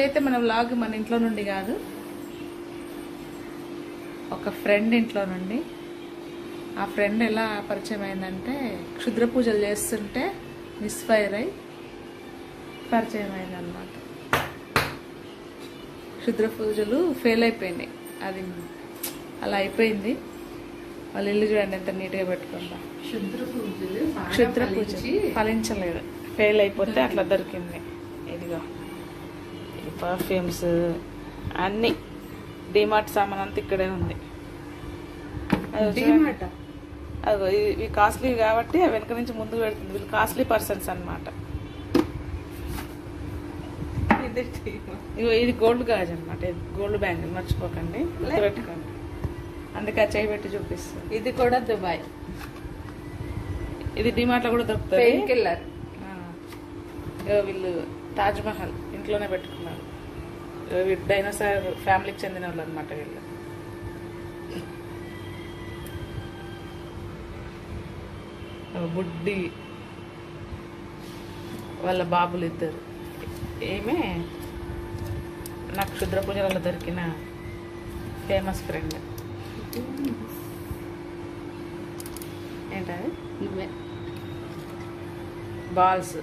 అయితే మన వ్లాగ్ మన ఇంట్లో నుండి కాదు, ఒక ఫ్రెండ్ ఇంట్లో నుండి. ఆ ఫ్రెండ్ ఎలా పరిచయం అయిందంటే క్షుద్ర పూజలు చేస్తుంటే మిస్ఫైర్ అయి పరిచయం అయిందనమాట. క్షుద్ర పూజలు ఫెయిల్ అయిపోయినాయి, అది అలా అయిపోయింది. వాళ్ళ ఇల్లు చూడండి ఎంత నీట్గా పెట్టుకుందా. క్షుద్ర పూజ ఫలించలేదు, ఫెయిల్ అయిపోతే అట్లా దొరికింది. ఇదిగో ఈ పర్ఫ్యూమ్స్ అన్నీ, డిమార్ట్ సామాన్ అంతా ఇక్కడే ఉంది. అదో ఇవి కాస్ట్లీ కాబట్టి వెనక నుంచి ముందుకు పెడుతుంది. వీళ్ళు కాస్ట్లీ పర్సన్స్ అనమాట. ఇది గోల్డ్ గాజ్ అనమాట, గోల్డ్ బ్యాంగిల్ మర్చిపోకండి, పెట్టుకోండి. అందుకే ఆ చేయి పెట్టి చూపిస్తుంది. ఇది కూడా దుబాయ్, ఇది డిమార్ట్ లో కూడా దొరుకుతుంది. కిల్లర్. వీళ్ళు తాజ్ మహల్ ఇంట్లోనే పెట్టుకున్నారు. డైనోసార్ ఫ్యామిలీకి చెందిన వాళ్ళు అనమాట వీళ్ళు. బుడ్డి వాళ్ళ బాబులు ఇద్దరు. ఏమే నాకు క్షుద్ర పూజలలో దొరికిన ఫేమస్ ఫ్రెండ్. ఏంటది? నువ్వే. బాల్స్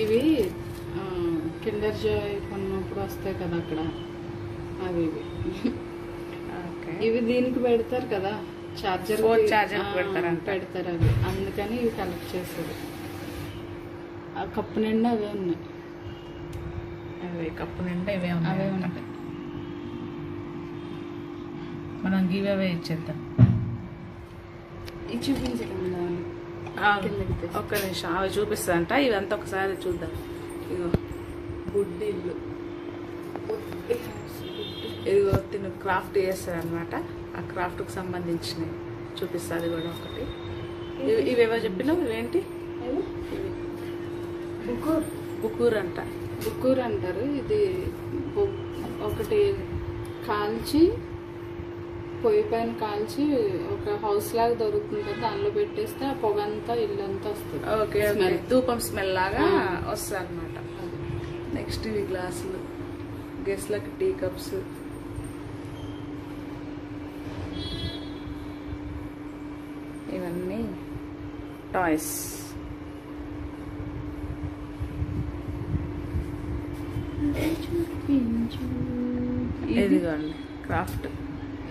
ఇవి కిండర్ జాయ్ కొన్నప్పుడు వస్తాయి కదా అక్కడ, అవి ఇవి దీనికి పెడతారు కదా, చార్జర్ పెడతారు అవి, అందుకని ఇవి కలెక్ట్ చేస్తారు. ఆ కప్పు నిండా అవే ఉన్నాయి. కప్పు నిండా ఇవే అవే ఉంటాయి. మనం గివ్ అవే ఇచ్చేద్దాం. ఇది చూపించకుండా ఒక్క నిమిషం, అవి చూపిస్తాంట. ఇవంతా ఒకసారి చూద్దాం. ఇదిగో బుడ్డి ఇల్లు, ఇదిగో తిను క్రాఫ్ట్ చేస్తారు అనమాట. ఆ క్రాఫ్ట్కి సంబంధించినవి చూపిస్తా. అది కూడా ఒకటి. ఇవేవో చెప్పినావు, ఇవేంటి? బుకూర్ అంట. బుకూర్ అంటారు. ఇది ఒకటి కాల్చి పొయ్యి పైన కాల్చి ఒక హౌస్ లాగా దొరుకుతుంది కదా, దానిలో పెట్టేస్తే ఆ పొగ అంతా ఇల్లంతా వస్తుంది. ఓకే, ధూపం స్మెల్ లాగా వస్తుంది అనమాట. నెక్స్ట్ ఇవి గ్లాసులు, గెస్ట్లకి టీ కప్స్. ఇవన్నీ టాయ్స్. ఇదిగోండి క్రాఫ్ట్.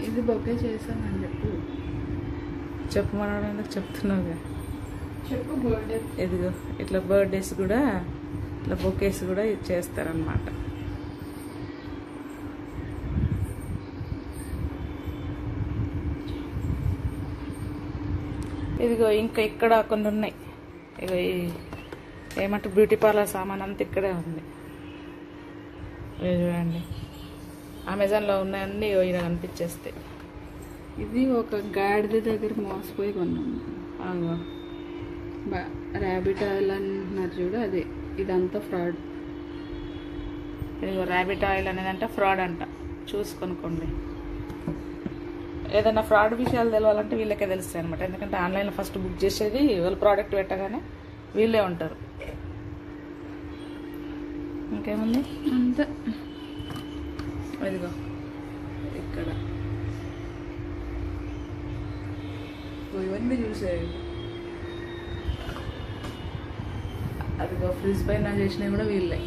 ఇది బొకే చేశానని చెప్పు మనం ఎందుకు చెప్తున్నావుగా. చెప్పు. బర్త్డే. ఇదిగో ఇట్లా బర్త్డేస్ కూడా, ఇట్లా బొకేస్ కూడా చేస్తారనమాట. ఇదిగో ఇంకా ఇక్కడ కొన్ని ఉన్నాయి. ఇగో ఏమంటే బ్యూటీ పార్లర్ సామాన్ అంతా ఇక్కడే ఉంది. చూడండి, అమెజాన్లో ఉన్నాయన్నీ ఇలా కనిపించేస్తాయి. ఇది ఒక గాడిద దగ్గర మోసపోయి కొన్నాము. ర్యాబిట్ ఆయిల్ అంటున్నారు చూడు, అదే. ఇదంతా ఫ్రాడ్. ఇదిగో ర్యాబిట్ ఆయిల్ అనేదంటే ఫ్రాడ్ అంట. చూసి కొనుక్కోండి. ఏదైనా ఫ్రాడ్ విషయాలు తెలవాలంటే వీళ్ళకే తెలుస్తాయి అనమాట. ఎందుకంటే ఆన్లైన్లో ఫస్ట్ బుక్ చేసేది వాళ్ళు ప్రోడక్ట్ పెట్టగానే వీళ్ళే ఉంటారు. ఇంకేముంది అంతే. ఇదిగో ఇక్కడ ఇవన్నీ చూసేయండి. అదిగో ఫ్రిడ్జ్ పైన చేసినవి కూడా వీళ్ళే.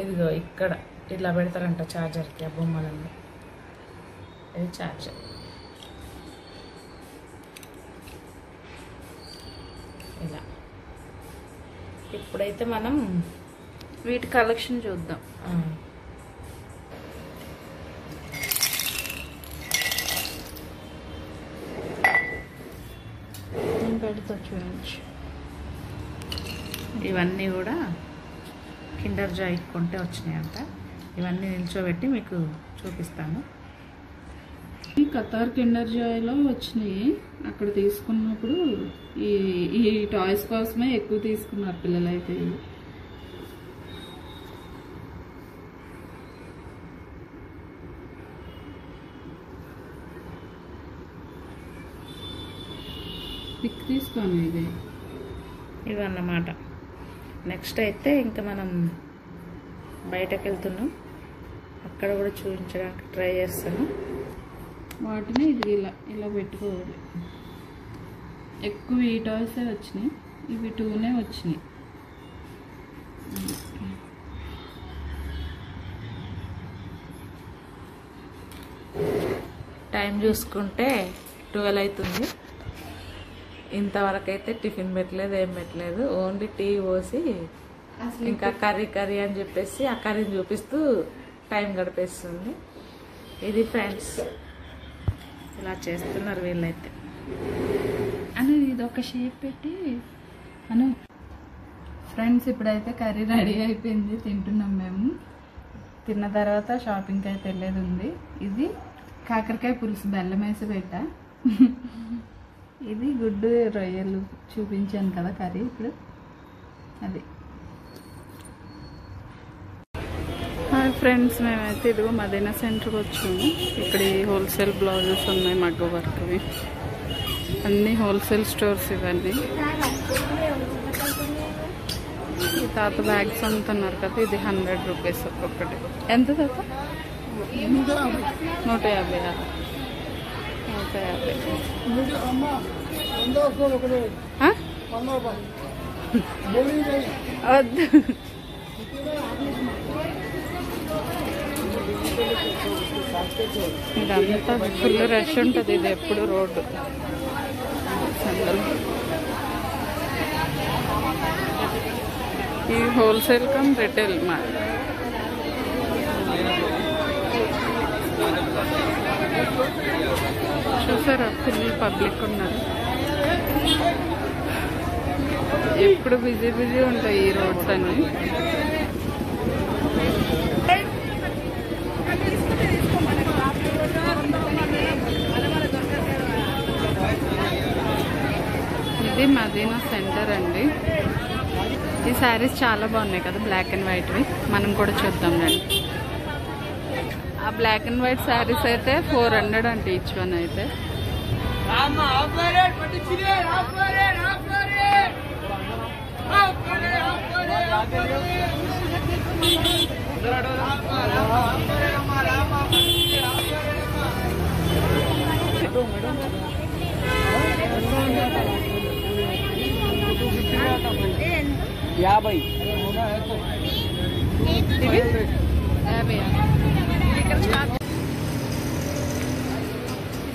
ఇదిగో ఇక్కడ ఇట్లా పెడతారంట ఛార్జర్కి ఆ బొమ్మలన్నీ. ఇది ఛార్జర్. ఇలా ఇప్పుడైతే మనం వీటి కలెక్షన్ చూద్దాం. పెడతా చూడండి. ఇవన్నీ కూడా కిండర్ జాయ్ కొంటే వచ్చినాయంట. ఇవన్నీ నిల్చోబెట్టి మీకు చూపిస్తాను. ఈ కతార్ కిండర్ జాయ్లో వచ్చినాయి. అక్కడ తీసుకున్నప్పుడు ఈ టాయ్స్ కోసమే ఎక్కువ తీసుకున్నారు పిల్లలైతే. పిక్ తీసుకోండి. ఇదన్నమాట. నెక్స్ట్ అయితే ఇంకా మనం బయటకు వెళ్తున్నాం, అక్కడ కూడా చూపించడానికి ట్రై చేస్తాను. వాటిని ఇది ఇలా ఇలా పెట్టుకోవాలి. ఎక్కువ ఈ టాయ్సే వచ్చినాయి, ఇవి 2నే వచ్చినాయి. టైం చూసుకుంటే 12 అవుతుంది. ఇంతవరకు అయితే టిఫిన్ పెట్టలేదు, ఏం పెట్టలేదు. ఓన్లీ టీ పోసి ఇంకా కర్రీ అని చెప్పేసి ఆ కర్రీని చూపిస్తూ టైం గడిపేస్తుంది. ఇది ఫ్రెండ్స్, ఇలా చేస్తున్నారు వీళ్ళైతే. అని ఇది ఒక షేప్ పెట్టి అను. ఫ్రెండ్స్, ఇప్పుడైతే కర్రీ రెడీ అయిపోయింది, తింటున్నాం మేము. తిన్న తర్వాత షాపింగ్కి అయితే వెళ్ళేది ఉంది. ఇది కాకరకాయ పులుసు బెల్లం వేసి పెట్టా. ఇది గుడ్డు రొయ్యలు చూపించాను కదా కర్రీ, ఇప్పుడు అది. హాయ్ ఫ్రెండ్స్, మేమైతే ఇదిగో మదీనా సెంటర్కి వచ్చాము. ఇక్కడ హోల్సేల్ బ్లౌజెస్ ఉన్నాయి, మగ్గ వర్క్వి, అన్నీ హోల్సేల్ స్టోర్స్ ఇవన్నీ. ఈ తాత బ్యాగ్స్ అమ్ముతున్నారు కదా, ఇది 100 రూపీస్ ఒక్కొక్కటి. ఎంత తాత? 150. 150. వద్దు, ఇదంతా ఫుల్ రష్ ఉంటుంది. ఇది ఎప్పుడు రోడ్డు ఈ హోల్సేల్ కమ్ రిటైల్ మార్కెట్. చూసారా, ఫుల్ పబ్లిక్ ఉన్నారు. ఎప్పుడు బిజీ ఉంటాయి ఈ రోడ్స్ అన్ని. ఇది మదీనా సెంటర్ అండి. ఈ శారీస్ చాలా బాగున్నాయి కదా, బ్లాక్ అండ్ వైట్వి. మనం కూడా చూద్దాం రండి. ఆ బ్లాక్ అండ్ వైట్ శారీస్ అయితే 400 అంటే ఈచ్ వన్ అయితే.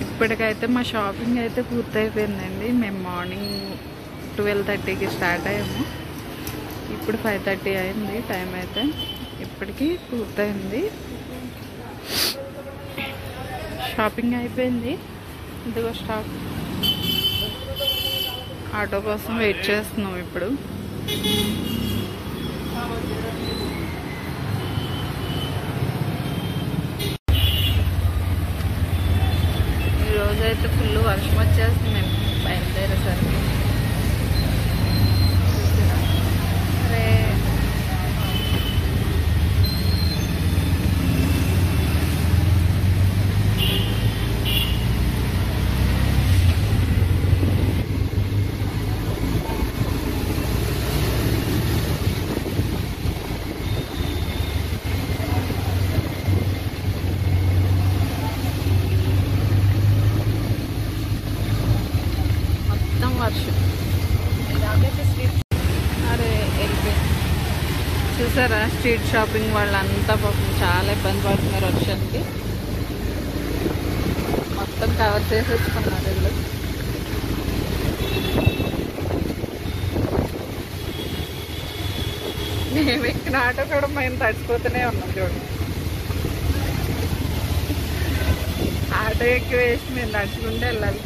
ఇప్పటికైతే మా షాపింగ్ అయితే పూర్తయిపోయిందండి. మేము మార్నింగ్ 12:30కి స్టార్ట్ అయ్యాము. ఇప్పుడు 5:30 అయింది టైం అయితే. ఇప్పటికీ పూర్తయింది, షాపింగ్ అయిపోయింది. ఇదిగో స్టాప్. ఆటో కోసం వెయిట్ చేస్తున్నాం ఇప్పుడు. ఈరోజైతే ఫుల్ వర్షం వచ్చేస్తుంది మేము బయలుదేరేసరికి. వర్షం అరే వెళ్ళిపోయింది. చూసారా, స్ట్రీట్ షాపింగ్ వాళ్ళంతా పాపం చాలా ఇబ్బంది పడుతున్నారు వర్షానికి. మొత్తం కవర్ చేసి వచ్చుకున్నారు వీళ్ళు. మేము ఎక్కిన ఆటో కూడా మేము తడిచిపోతూనే ఉన్నాం చూడండి. ఆటో ఎక్కి వేసి మేము నడుచుకుంటే వెళ్ళాలి.